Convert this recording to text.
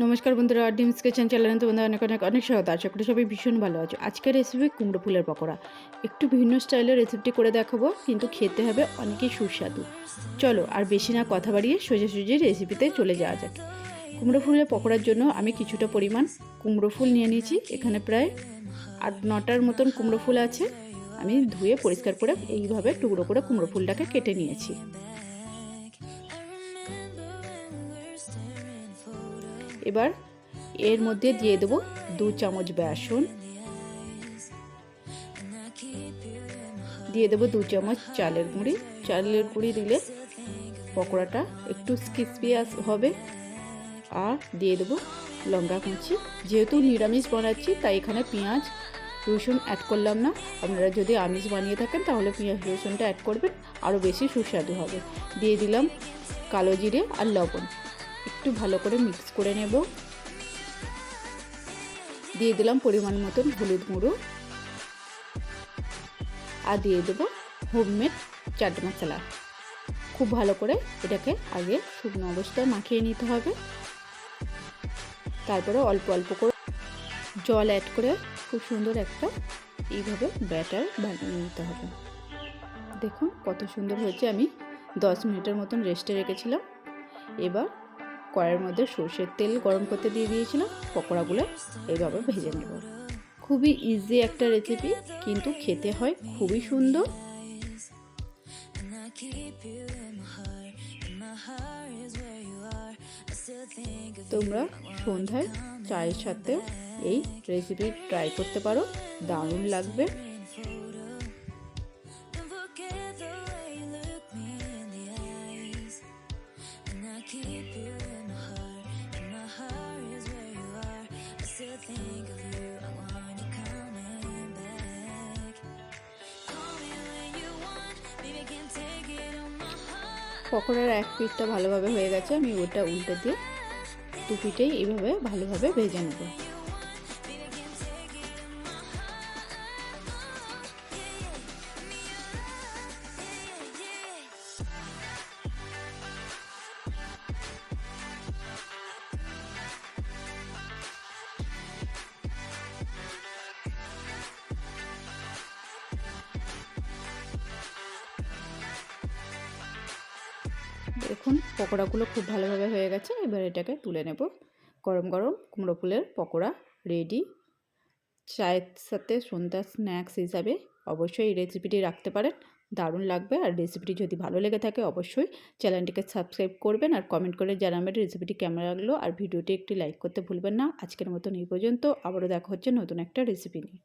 নমস্কার বন্ধুরা, ডিমস কিচেন চ্যানেলে তোমাদের অনেক অনেক অনেক স্বাগত। আশা করি সবাই ভীষণ ভালো আছো। আজকের রেসিপি কুমড়ো ফুলের পকোড়া। একটু ভিন্ন স্টাইলের রেসিপিটি করে দেখাবো, কিন্তু খেতে হবে অনেকই সুস্বাদু। চলো আর বেশি না কথা বাড়িয়ে সোজাসুজি রেসিপিতে চলে যাওয়া যাক। কুমড়ো ফুলের পকোড়ার জন্য আমি কিছুটা পরিমাণ কুমড়ো ফুল নিয়ে নিয়েছি। এখানে প্রায় 8-9টার মতন কুমড়ো ফুল আছে। আমি ধুয়ে পরিষ্কার করে এইভাবে টুকরো করে কুমড়ো ফুলটাকে কেটে নিয়েছি। এবার এর মধ্যে দিয়ে দেবো 2 চামচ বেসন, দিয়ে দেবো 2 চামচ চালের গুঁড়ি। চালের গুঁড়ি দিলে পকোড়াটা একটু ক্রিস্পি হবে। আর দিয়ে দেবো লঙ্কা কুচি। যেহেতু নিরামিষ বানাচ্ছি তাই এখানে পেঁয়াজ রসুন অ্যাড করলাম না। আপনারা যদি আমিষ বানিয়ে থাকেন তাহলে পেঁয়াজ রসুনটা অ্যাড করবেন, আরও বেশি সুস্বাদু হবে। দিয়ে দিলাম কালো জিরে আর লবণ। একটু ভালো করে মিক্স করে নেব। দিয়ে দিলাম পরিমাণ মতন হলুদ গুঁড়ো, আর দিয়ে দেবো হোমমেড চাট মশলা। খুব ভালো করে এটাকে আগে শুকনো অবস্থায় মাখিয়ে নিতে হবে। তারপরে অল্প অল্প করে জল অ্যাড করে খুব সুন্দর একটা এইভাবে ব্যাটার বানিয়ে নিতে হবে। দেখুন কত সুন্দর হয়েছে। আমি 10 মিনিটের মতন রেস্টে রেখেছিলাম। এবার কড়াইয়ের মধ্যে সর্ষের তেল গরম করতে দিয়ে দিয়েছিলাম। পকোড়াগুলো এইভাবে ভেজে নেব। খুবই ইজি একটা রেসিপি, কিন্তু খেতে হয় খুবই সুন্দর। তোমরা সন্ধ্যায় চায়ের সাথে এই রেসিপি ট্রাই করতে পারো, দারুণ লাগবে। পকোড়ার এক পিঠটা ভালোভাবে হয়ে গেছে। আমি ওটা উল্টে দিয়ে 2 পিঠেই এইভাবে ভালোভাবে ভেজে নেব। দেখুন পকোড়াগুলো খুব ভালোভাবে হয়ে গেছে। এবার এটাকে তুলে নেব। গরম গরম কুমড়ো ফুলের পকোড়া রেডি। চায়ের সাথে সন্ধ্যার স্ন্যাক্স হিসাবে অবশ্যই এই রেসিপিটি রাখতে পারেন, দারুণ লাগবে। আর রেসিপিটি যদি ভালো লেগে থাকে অবশ্যই চ্যানেলটিকে সাবস্ক্রাইব করবেন আর কমেন্ট করে জানাবেন রেসিপিটি কেমন লাগলো। আর ভিডিওটি একটি লাইক করতে ভুলবেন না। আজকের মতন এই পর্যন্ত। আবারও দেখা হচ্ছে নতুন একটা রেসিপি নিয়ে।